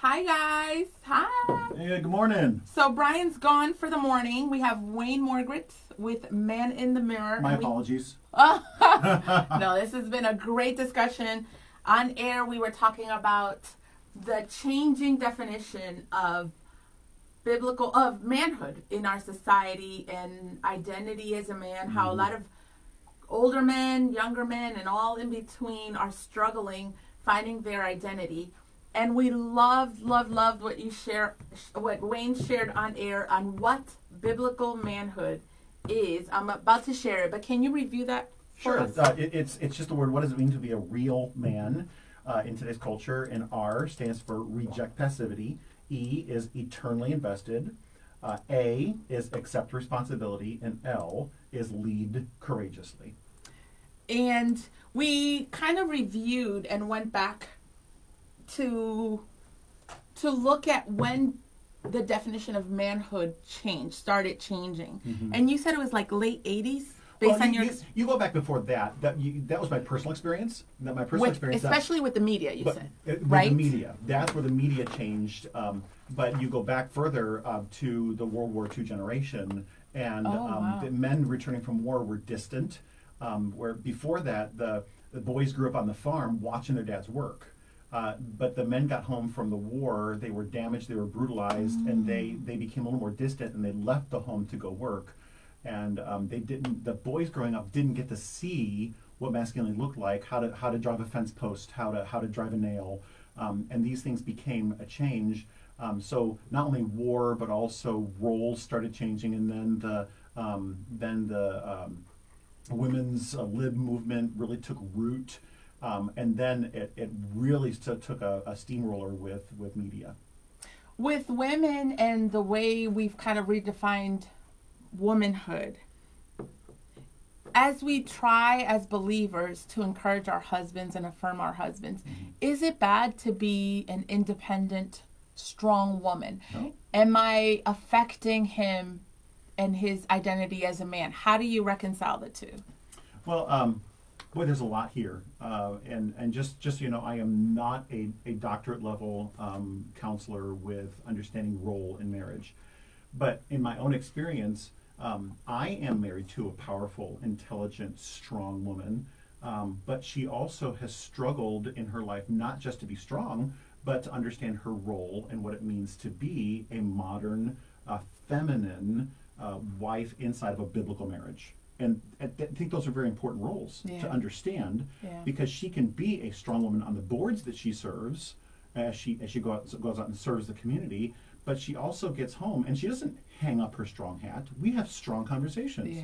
Hi, guys. Hi. Hey, good morning. So Brian's gone for the morning. We have Wayne Morgret with Man in the Mirror. My apologies. No, this has been a great discussion. On air, we were talking about the changing definition of manhood in our society and identity as a man, how a lot of older men, younger men, and all in between are struggling finding their identity. And we loved what what Wayne shared on air on what biblical manhood is. I'm about to share it, but can you review that for us? It's just the word. What does it mean to be a real man in today's culture? And R stands for reject passivity. E is eternally invested. A is accept responsibility, and L is lead courageously. And we kind of reviewed and went back to look at when the definition of manhood started changing. Mm-hmm. And you said it was like late 80s? You go back before that. That was my personal experience. Especially with the media, you said. Right? The media. That's where the media changed. But you go back further to the World War II generation, and the men returning from war were distant. Where before that, the boys grew up on the farm watching their dads work. But the men got home from the war, they were damaged, they were brutalized, and they became a little more distant, and they left the home to go work. And the boys growing up didn't get to see what masculinity looked like, how to drive a fence post, how to drive a nail. And these things became a change. So not only war, but also roles started changing, and then the women's lib movement really took root. And then it really took a steamroller with media. With women and the way we've kind of redefined womanhood, as we try as believers to encourage our husbands and affirm our husbands, is it bad to be an independent, strong woman? No. Am I affecting him and his identity as a man? How do you reconcile the two? Well, boy, there's a lot here, and just so you know, I am not a doctorate level counselor with understanding role in marriage, but in my own experience, I am married to a powerful, intelligent, strong woman, but she also has struggled in her life not just to be strong, but to understand her role and what it means to be a modern, feminine wife inside of a biblical marriage. And I think those are very important roles to understand, because she can be a strong woman on the boards that she serves as she goes out and serves the community, but she also gets home and she doesn't hang up her strong hat. We have strong conversations.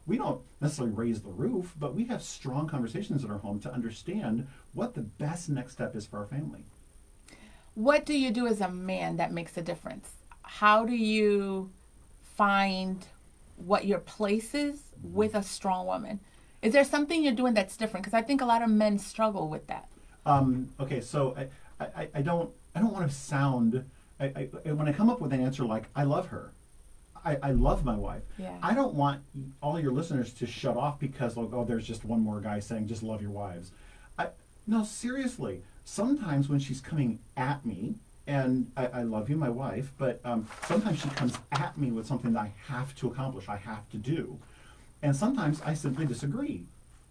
We don't necessarily raise the roof, but we have strong conversations in our home to understand what the best next step is for our family. What do you do as a man that makes a difference? How do you find what your place is with a strong woman? Is there something you're doing that's different? Because I think a lot of men struggle with that. Okay, so I don't want to sound. When I come up with an answer like I love her, I love my wife. Yeah. I don't want all your listeners to shut off because there's just one more guy saying just love your wives. No, seriously. Sometimes when she's coming at me, and I love you, my wife, but sometimes she comes at me with something that I have to accomplish, I have to do. And sometimes I simply disagree.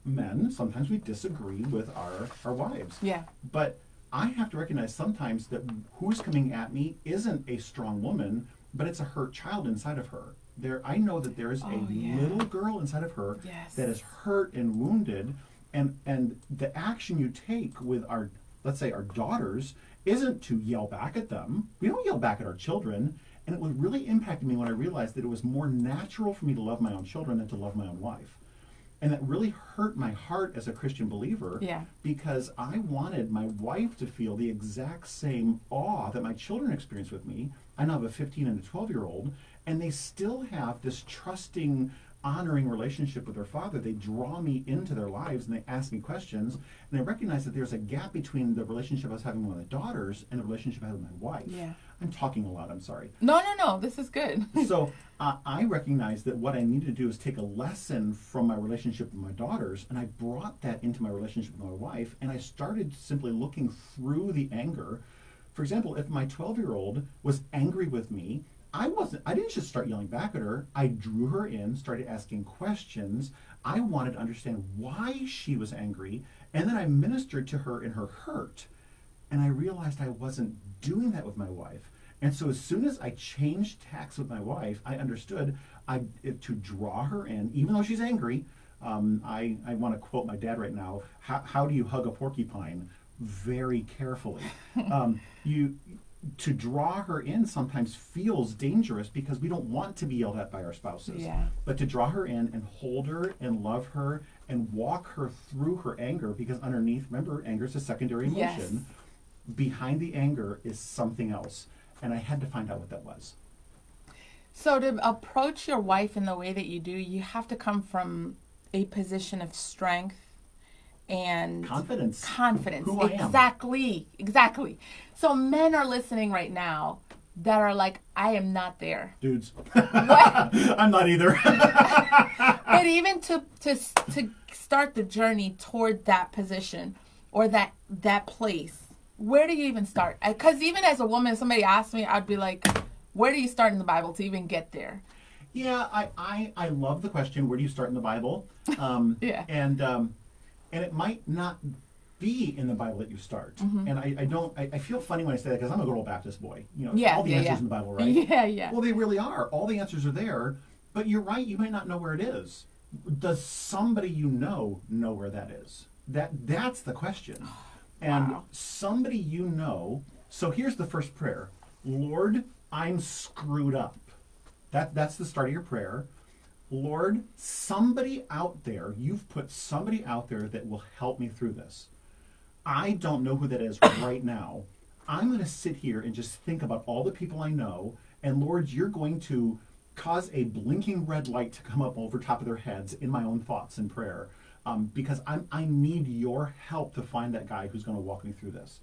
Men, sometimes we disagree with our wives. Yeah. But I have to recognize sometimes that who's coming at me isn't a strong woman, but it's a hurt child inside of her. I know that there is a little girl inside of her that is hurt and wounded, and the action you take with let's say our daughters, isn't to yell back at them. We don't yell back at our children. And it was really impacted me when I realized that it was more natural for me to love my own children than to love my own wife. And that really hurt my heart as a Christian believer, because I wanted my wife to feel the exact same awe that my children experience with me. I now have a 15 and a 12-year-old, and they still have this trusting, honoring relationship with their father. They draw me into their lives and they ask me questions, and I recognize that there's a gap between the relationship I was having with my daughters and the relationship I had with my wife. I'm talking a lot, I'm sorry. No, this is good. So I recognize that what I need to do is take a lesson from my relationship with my daughters, and I brought that into my relationship with my wife, and I started simply looking through the anger for example, if my 12-year-old was angry with me, I didn't just start yelling back at her. I drew her in, started asking questions. I wanted to understand why she was angry, and then I ministered to her in her hurt. And I realized I wasn't doing that with my wife. And so as soon as I changed tacks with my wife, I understood to draw her in, even though she's angry. I want to quote my dad right now. How do you hug a porcupine? Very carefully. To draw her in sometimes feels dangerous because we don't want to be yelled at by our spouses. Yeah. But to draw her in and hold her and love her and walk her through her anger, because underneath, remember, anger is a secondary emotion. Yes. Behind the anger is something else. And I had to find out what that was. So to approach your wife in the way that you do, you have to come from a position of strength and Confidence. Who I am. Exactly. So men are listening right now that are like, I am not there. Dudes. I'm not either. But even to start the journey toward that position or that place, where do you even start? Because even as a woman, somebody asked me, I'd be like, where do you start in the Bible to even get there? Yeah, I love the question, where do you start in the Bible? Yeah. And it might not be in the Bible that you start. Mm-hmm. And I feel funny when I say that because I'm a good old Baptist boy. Yeah, all the answers in the Bible, right? Yeah. Well, they really are. All the answers are there, but you're right, you might not know where it is. Does somebody you know where that is? That's the question. And Wow. somebody you know, so here's the first prayer. Lord, I'm screwed up. That's the start of your prayer. Lord, somebody out there, you've put somebody out there that will help me through this. I don't know who that is right now. I'm going to sit here and just think about all the people I know, and Lord, you're going to cause a blinking red light to come up over top of their heads in my own thoughts and prayer, because I need your help to find that guy who's going to walk me through this.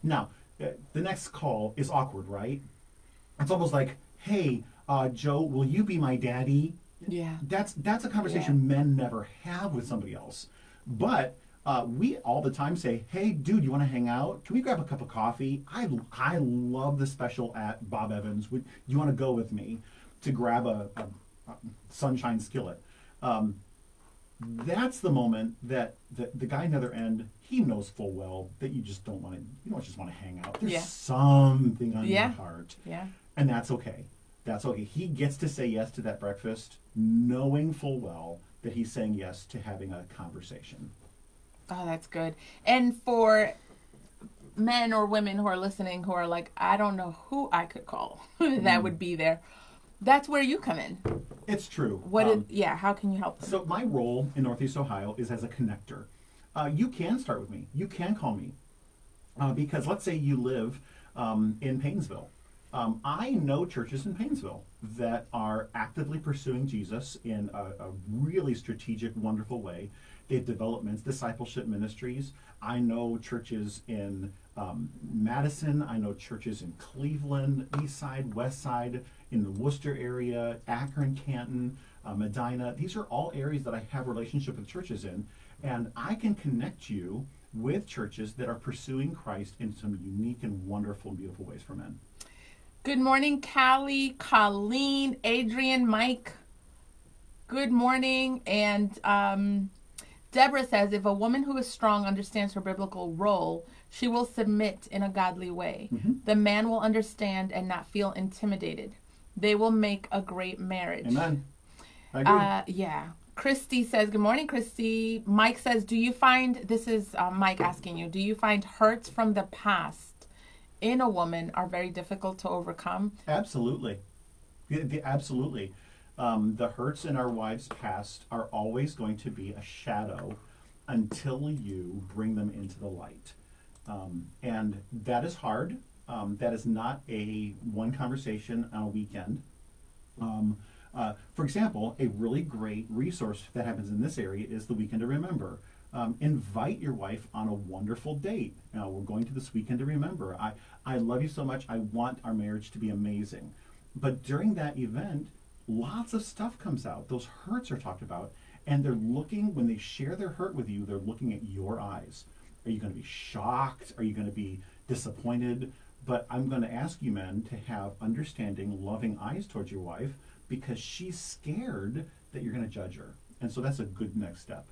Now, the next call is awkward, right? It's almost like, hey, Joe, will you be my daddy? Yeah. That's a conversation men never have with somebody else. But we all the time say, hey, dude, you want to hang out? Can we grab a cup of coffee? I love the special at Bob Evans. Do you want to go with me to grab a sunshine skillet? That's the moment that the guy on the other end, he knows full well that you just don't just want to hang out. There's something on your heart. Yeah. And that's okay. That's okay. He gets to say yes to that breakfast, knowing full well that he's saying yes to having a conversation. Oh, that's good. And for men or women who are listening who are like, I don't know who I could call that would be there, that's where you come in. It's true. How can you help them? So my role in Northeast Ohio is as a connector. You can start with me. You can call me. Because let's say you live in Paynesville. I know churches in Paynesville that are actively pursuing Jesus in a really strategic, wonderful way. They've developed discipleship ministries. I know churches in Madison. I know churches in Cleveland, East Side, West Side, in the Worcester area, Akron, Canton, Medina. These are all areas that I have a relationship with churches in. And I can connect you with churches that are pursuing Christ in some unique and wonderful, beautiful ways for men. Good morning, Callie, Colleen, Adrian, Mike. Good morning. And Deborah says, if a woman who is strong understands her biblical role, she will submit in a godly way. Mm-hmm. The man will understand and not feel intimidated. They will make a great marriage. Amen. I agree. Yeah. Christy says, good morning, Christy. Mike says, this is Mike asking you, do you find hurts from the past in a woman are very difficult to overcome? Absolutely. Absolutely. The hurts in our wives' past are always going to be a shadow until you bring them into the light. And that is hard. That is not a one conversation on a weekend. For example, a really great resource that happens in this area is the Weekend to Remember. Invite your wife on a wonderful date. We're going to this Weekend to Remember. I love you so much. I want our marriage to be amazing. But during that event, lots of stuff comes out. Those hurts are talked about. And they're looking, when they share their hurt with you, they're looking at your eyes. Are you going to be shocked? Are you going to be disappointed. But I'm going to ask you men to have understanding, loving eyes towards your wife because she's scared that you're going to judge her. And so that's a good next step.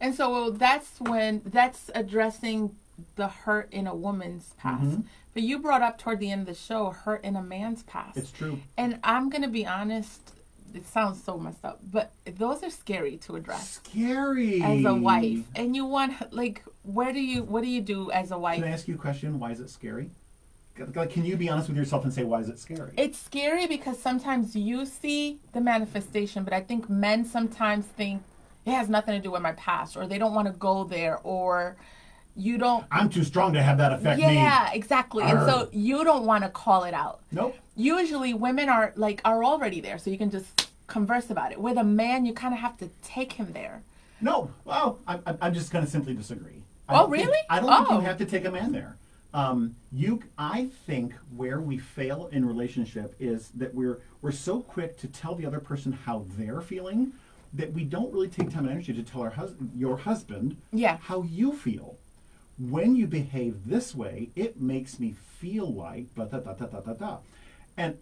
And so that's addressing the hurt in a woman's past. Mm-hmm. But you brought up toward the end of the show, hurt in a man's past. It's true. And I'm going to be honest, it sounds so messed up, but those are scary to address. Scary. As a wife. And you want, what do you do as a wife? Can I ask you a question? Why is it scary? Can you be honest with yourself and say, why is it scary? It's scary because sometimes you see the manifestation, but I think men sometimes think it has nothing to do with my past, or they don't want to go there, or you don't... I'm too strong to have that affect me. Yeah, exactly. Arr. And so you don't want to call it out. Nope. Usually women are already there, so you can just converse about it. With a man, you kind of have to take him there. No. Well, I'm just going to simply disagree. Really? I don't think you have to take a man there. I think where we fail in relationship is that we're so quick to tell the other person how they're feeling that we don't really take time and energy to tell your husband how you feel. When you behave this way, it makes me feel like da da da da da da da. And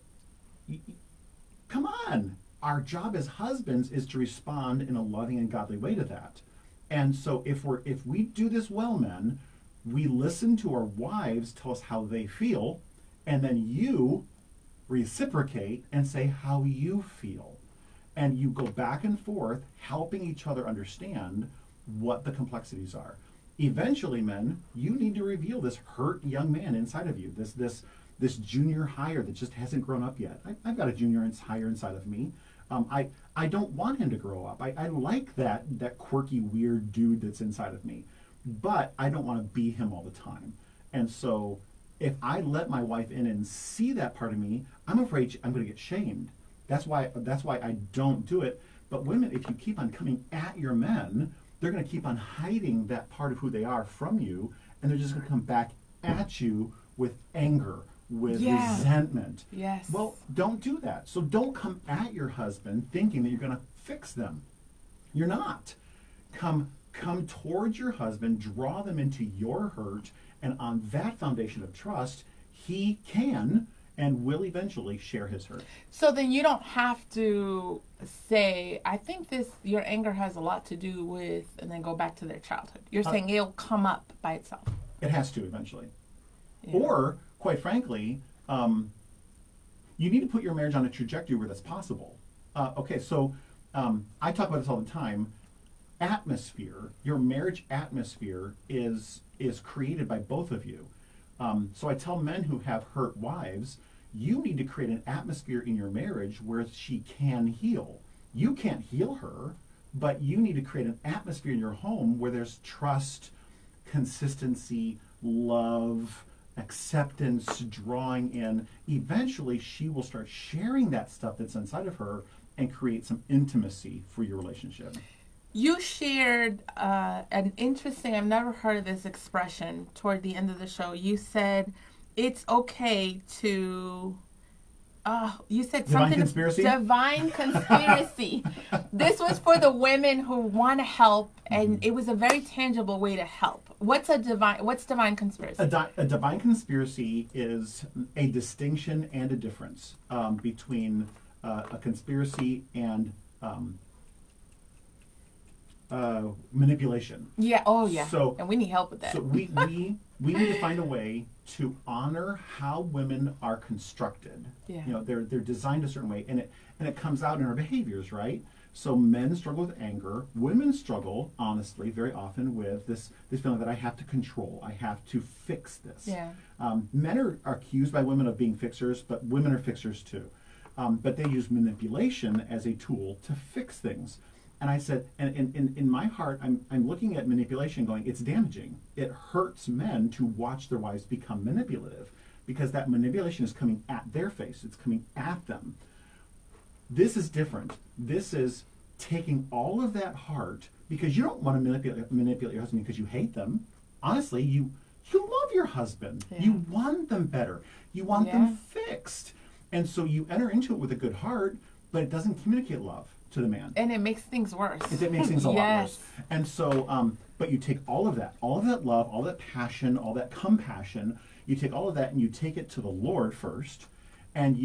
come on, our job as husbands is to respond in a loving and godly way to that. And so if we do this well, men, we listen to our wives tell us how they feel, and then you reciprocate and say how you feel. And you go back and forth, helping each other understand what the complexities are. Eventually, men, you need to reveal this hurt young man inside of you, this junior hire that just hasn't grown up yet. I've got a junior hire inside of me. I don't want him to grow up. I like that quirky, weird dude that's inside of me. But I don't want to be him all the time. And so if I let my wife in and see that part of me, I'm afraid I'm going to get shamed. That's why I don't do it. But women, if you keep on coming at your men, they're going to keep on hiding that part of who they are from you, and they're just going to come back at you with anger, with resentment. Yes. Well, don't do that. So don't come at your husband thinking that you're going to fix them. You're not. Come towards your husband, draw them into your hurt, and on that foundation of trust, he can and will eventually share his hurt. So then you don't have to say, I think your anger has a lot to do with, and then go back to their childhood. You're saying it'll come up by itself. It has to eventually. Yeah. Or, quite frankly, you need to put your marriage on a trajectory where that's possible. So I talk about this all the time. Atmosphere, your marriage atmosphere is created by both of you. So I tell men who have hurt wives, you need to create an atmosphere in your marriage where she can heal. You can't heal her, but you need to create an atmosphere in your home where there's trust, consistency, love, acceptance, drawing in. Eventually, she will start sharing that stuff that's inside of her and create some intimacy for your relationship. You shared an interesting, I've never heard of this expression toward the end of the show. You said it's okay to, you said divine something. Conspiracy? Divine conspiracy. This was for the women who want to help, and it was a very tangible way to help. What's divine conspiracy? A divine conspiracy is a distinction and a difference between a conspiracy and manipulation. Yeah. Oh, yeah. So, and we need help with that. So we need to find a way to honor how women are constructed. Yeah. You know, they're designed a certain way, and it comes out in our behaviors, right? So men struggle with anger. Women struggle, honestly, very often with this feeling that I have to control. I have to fix this. Yeah. Men are accused by women of being fixers, but women are fixers too. But they use manipulation as a tool to fix things. And I said, and in my heart, I'm looking at manipulation going, it's damaging. It hurts men to watch their wives become manipulative because that manipulation is coming at their face. It's coming at them. This is different. This is taking all of that heart, because you don't want to manipulate your husband because you hate them. Honestly, you love your husband. Yeah. You want them better. You want them fixed. And so you enter into it with a good heart, but it doesn't communicate love to the man. And it makes things worse. It makes things a lot worse. And so, but you take all of that love, all that passion, all that compassion, You take all of that and you take it to the Lord first, and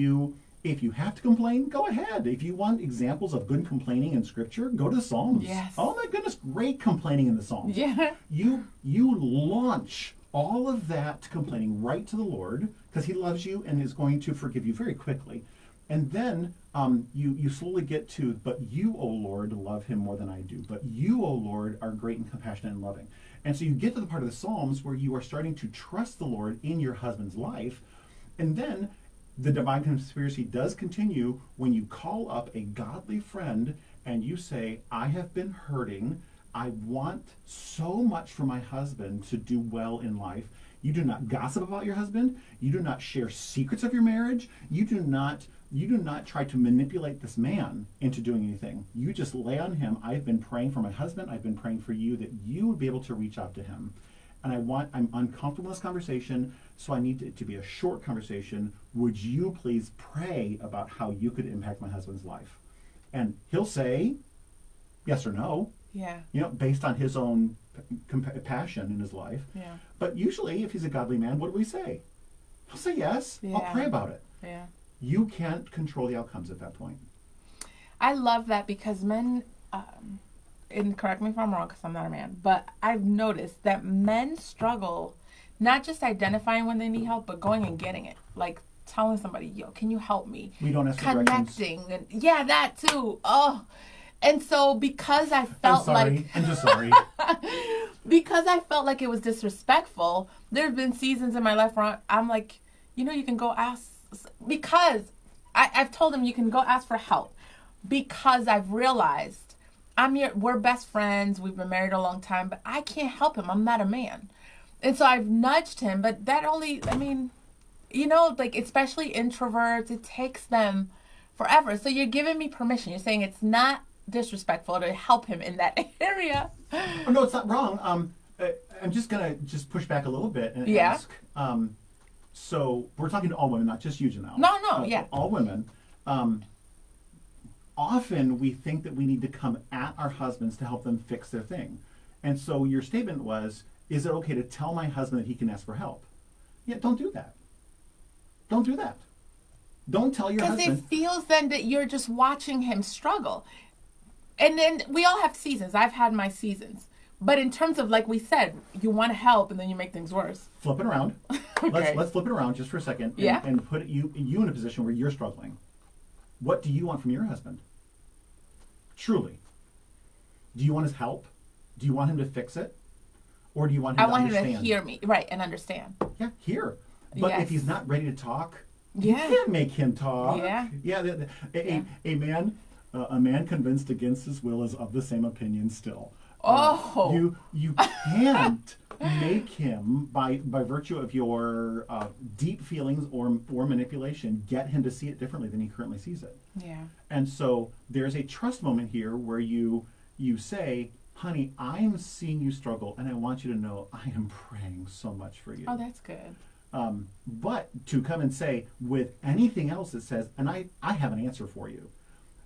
if you have to complain, go ahead. If you want examples of good complaining in Scripture, go to the Psalms. Yes. Oh my goodness, great complaining in the Psalms. Yeah. You launch all of that complaining right to the Lord, because He loves you and is going to forgive you very quickly. And then you slowly get to, but you, O Lord, love him more than I do. But you, O Lord, are great and compassionate and loving. And so you get to the part of the Psalms where you are starting to trust the Lord in your husband's life. And then the divine conspiracy does continue when you call up a godly friend and you say, I have been hurting. I want so much for my husband to do well in life. You do not gossip about your husband. You do not share secrets of your marriage. You do not try to manipulate this man into doing anything. You just lay on him. I've been praying for my husband. I've been praying for you, that you would be able to reach out to him. And I'm uncomfortable in this conversation, so I need it to be a short conversation. Would you please pray about how you could impact my husband's life? And he'll say yes or no. Yeah. Based on his own passion in his life. Yeah. But usually, if he's a godly man, what do we say? He'll say yes. Yeah. I'll pray about it. Yeah. You can't control the outcomes at that point. I love that, because men, and correct me if I'm wrong because I'm not a man, but I've noticed that men struggle not just identifying when they need help, but going and getting it. Like telling somebody, yo, can you help me? We don't ask for directions. Connecting. And yeah, that too. Oh. And so because I felt I'm just sorry. because I felt like it was disrespectful, there have been seasons in my life where I'm like, you can go ask, because I've told him you can go ask for help, because I've realized we're best friends, we've been married a long time, but I can't help him. I'm not a man. And so I've nudged him, but that only, especially introverts, it takes them forever. So you're giving me permission. You're saying it's not disrespectful to help him in that area. Oh, no, it's not wrong. I'm just going to push back a little bit and ask. So we're talking to all women, not just you, Janelle. No, yeah. All women. Often we think that we need to come at our husbands to help them fix their thing. And so your statement was, is it okay to tell my husband that he can ask for help? Yeah, don't do that. Don't do that. Don't tell your husband. Because it feels then that you're just watching him struggle. And then we all have seasons. I've had my seasons. But in terms of, like we said, you want to help and then you make things worse. Flip it around. Okay. Let's flip it around just for a second Yeah. and put you in a position where you're struggling. What do you want from your husband? Truly. Do you want his help? Do you want him to fix it? Or do you want him to understand? I want him to hear me. Right, and understand. Yeah, hear. But Yes. if he's not ready to talk, Yeah. you can't make him talk. Yeah. Yeah. A man convinced against his will is of the same opinion still. Oh. You can't make him by virtue of your deep feelings or manipulation get him to see it differently than he currently sees it. Yeah. And so there's a trust moment here where you say, honey, I'm seeing you struggle, and I want you to know I am praying so much for you. Oh, that's good. But to come and say with anything else that says, and I have an answer for you.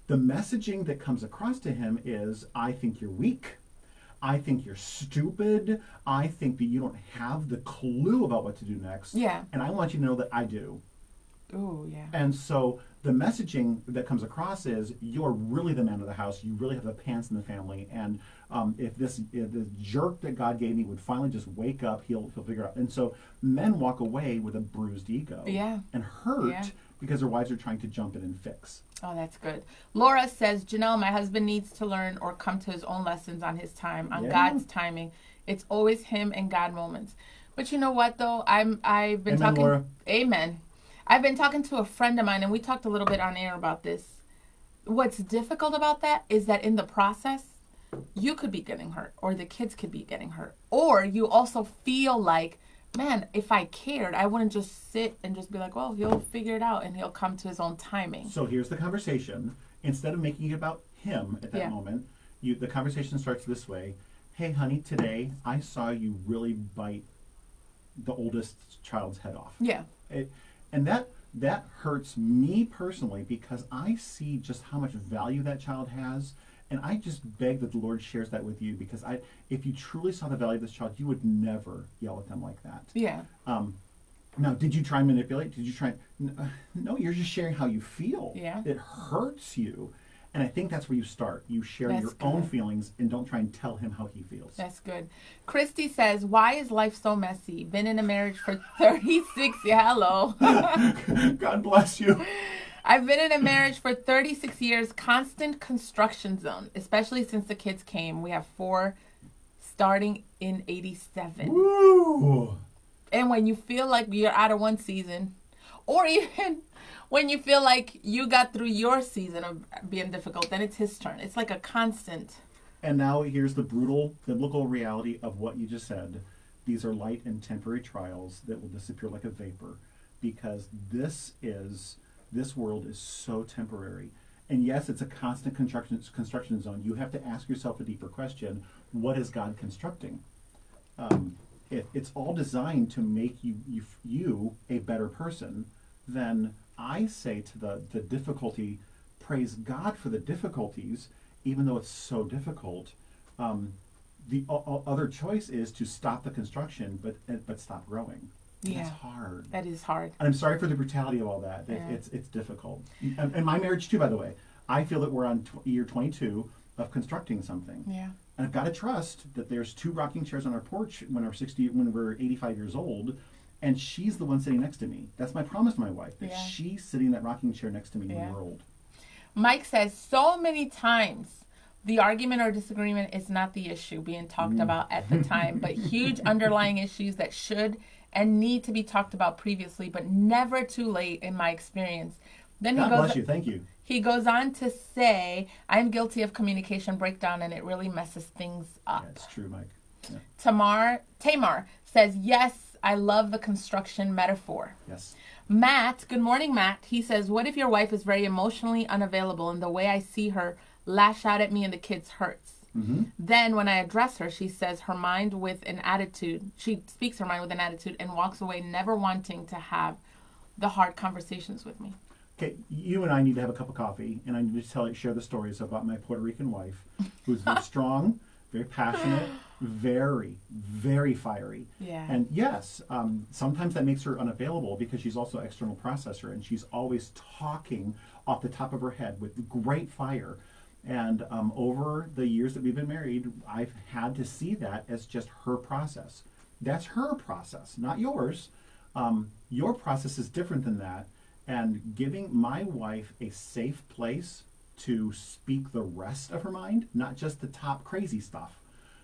The messaging that comes across to him is, I think you're weak. I think you're stupid. I think that you don't have the clue about what to do next. Yeah. And I want you to know that I do. Ooh, yeah. And so the messaging that comes across is, you're really the man of the house. You really have the pants in the family. And if this jerk that God gave me would finally just wake up, he'll figure it out. And so men walk away with a bruised ego. Yeah. And hurt Yeah. because their wives are trying to jump in and fix. Oh, that's good. Laura says, Janelle, my husband needs to learn or come to his own lessons on his time, on Yeah. God's timing. It's always him and God moments. But you know what, though? I've been Amen, talking. Laura. Amen. I've been talking to a friend of mine, and we talked a little bit on air about this. What's difficult about that is that in the process, you could be getting hurt, or the kids could be getting hurt. Or you also feel like, man, if I cared, I wouldn't just sit and just be like, well, he'll figure it out and he'll come to his own timing. So here's the conversation. Instead of making it about him at that Yeah. moment, the conversation starts this way. Hey, honey, today I saw you really bite the oldest child's head off. Yeah. And that hurts me personally, because I see just how much value that child has. And I just beg that the Lord shares that with you, because if you truly saw the value of this child, you would never yell at them like that. Yeah. Now, did you try and manipulate? Did you try? No, you're just sharing how you feel. Yeah. It hurts you. And I think that's where you start. You share That's your good. own feelings and don't try and tell him how he feels. That's good. Christy says, why is life so messy? Been in a marriage for 36 hello. God bless you. I've been in a marriage for 36 years, constant construction zone, especially since the kids came. We have 4 starting in 87. Woo! And when you feel like you're out of one season, or even when you feel like you got through your season of being difficult, then it's his turn. It's like a constant. And now here's the brutal biblical reality of what you just said. These are light and temporary trials that will disappear like a vapor, because this world is so temporary. And yes, it's a constant construction zone. You have to ask yourself a deeper question: what is God constructing? It's all designed to make you a better person. Then I say to the difficulty, praise God for the difficulties, even though it's so difficult. The other choice is to stop the construction, but stop growing. Yeah, it's hard. That is hard. And I'm sorry for the brutality of all that. Yeah. It's difficult. And my marriage too, by the way. I feel that we're on year 22 of constructing something. Yeah. And I've got to trust that there's 2 rocking chairs on our porch when we're 85 years old, and she's the one sitting next to me. That's my promise to my wife, that she's sitting in that rocking chair next to me when we're old. Mike says, so many times the argument or disagreement is not the issue being talked about at the time, but huge underlying issues that should and need to be talked about previously, but never too late in my experience. Then God bless you. Thank you. He goes on to say, I'm guilty of communication breakdown, and it really messes things up. That's true, Mike. Yeah. Tamar says, yes, I love the construction metaphor. Yes. Matt, good morning, Matt. He says, what if your wife is very emotionally unavailable, and the way I see her lash out at me and the kids hurts? Mm-hmm. Then when I address her, she says her mind with an attitude. She speaks her mind with an attitude and walks away, never wanting to have the hard conversations with me. Okay, you and I need to have a cup of coffee, and I need to share the stories about my Puerto Rican wife, who's very strong, very passionate, very, very fiery. Yeah. And yes, sometimes that makes her unavailable because she's also an external processor, and she's always talking off the top of her head with great fire. And over the years that we've been married, I've had to see that as just her process. That's her process, not yours. Your process is different than that. And giving my wife a safe place to speak the rest of her mind, not just the top crazy stuff,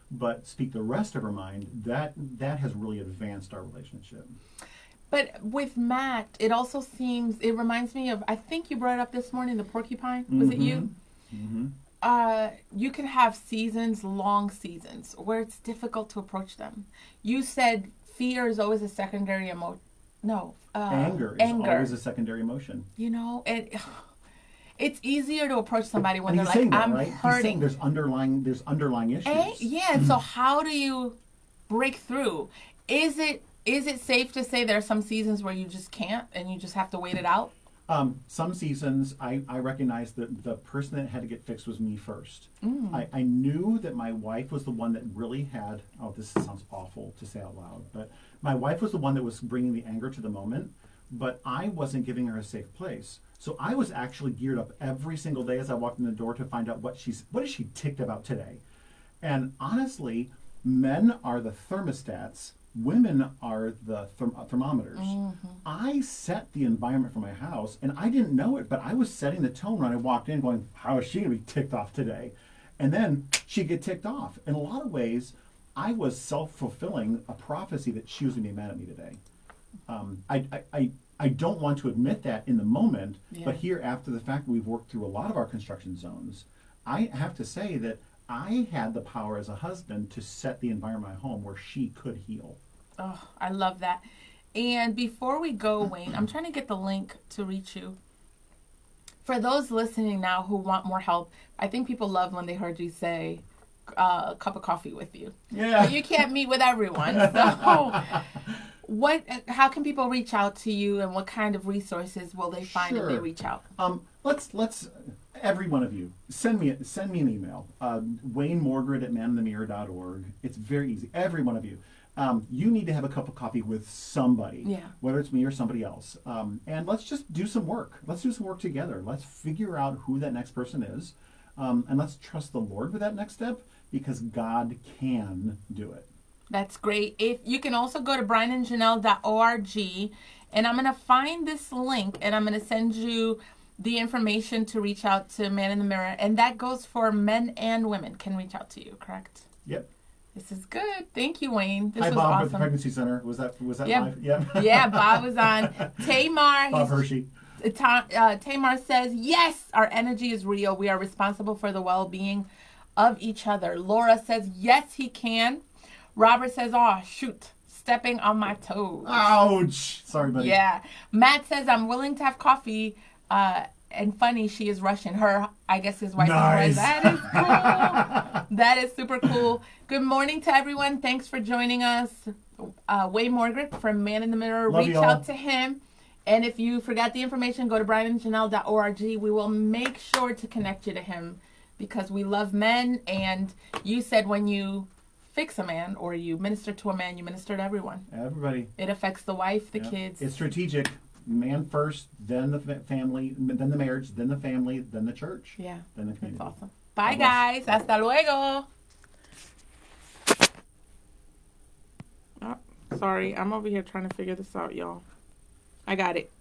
but speak the rest of her mind, that has really advanced our relationship. But with Matt, it reminds me of, I think you brought it up this morning, the porcupine. Was it you? Mm-hmm. You can have seasons, long seasons, where it's difficult to approach them. You said fear is always a secondary emotion. No. Anger is always a secondary emotion. You know, it's easier to approach somebody when they're like, I'm right? hurting. He's saying there's underlying issues. And so how do you break through? Is it safe to say there are some seasons where you just can't and you just have to wait it out? Some seasons, I recognize that the person that had to get fixed was me first. I knew that my wife was the one that really had, this sounds awful to say out loud, but my wife was the one that was bringing the anger to the moment, but I wasn't giving her a safe place. So I was actually geared up every single day as I walked in the door to find out what is she ticked about today. And honestly, men are the thermostats. Women are the thermometers. Mm-hmm. I set the environment for my house, and I didn't know it, but I was setting the tone when I walked in going, how is she going to be ticked off today? And then she'd get ticked off. In a lot of ways, I was self-fulfilling a prophecy that she was going to be mad at me today. I don't want to admit that in the moment, but here after the fact, we've worked through a lot of our construction zones. I have to say that I had the power as a husband to set the environment at home where she could heal. Oh, I love that. And before we go, Wayne, I'm trying to get the link to reach you. For those listening now who want more help, I think people love when they heard you say a cup of coffee with you. Yeah. But you can't meet with everyone. So how can people reach out to you, and what kind of resources will they find if they reach out? Let's every one of you send me an email. WayneMorgred@manofthemirror.org. It's very easy. Every one of you. You need to have a cup of coffee with somebody, Yeah. whether it's me or somebody else. And let's just do some work. Let's do some work together. Let's figure out who that next person is. And let's trust the Lord with that next step, because God can do it. That's great. If you can also go to brianandjanelle.org, and I'm going to find this link, and I'm going to send you the information to reach out to Man in the Mirror. And that goes for men and women can reach out to you, correct? Yep. This is good. Thank you, Wayne. This Hi, was Bob, awesome. with the Pregnancy Center. Was that Yep. live? Yeah. Yeah, Bob was on. Tamar. Bob Hershey. Tamar says, yes, our energy is real. We are responsible for the well-being of each other. Laura says, yes, he can. Robert says, oh, shoot, stepping on my toes. Ouch. Sorry, buddy. Yeah. Matt says, I'm willing to have coffee. And funny, she is Russian. I guess his wife Nice. is Russian. That is cool. That is super cool. Good morning to everyone. Thanks for joining us. Way Morgan from Man in the Mirror. Love Reach y'all. out to him. And if you forgot the information, go to brianandjanelle.org. We will make sure to connect you to him, because we love men. And you said when you fix a man or you minister to a man, you minister to everyone. Everybody. It affects the wife, the Yeah. kids. It's strategic. Man first, then the family, then the marriage, then the family, then the church, Yeah. then the community. That's awesome. Bye, God bless. guys. Hasta luego. Oh, sorry. I'm over here trying to figure this out, y'all. I got it.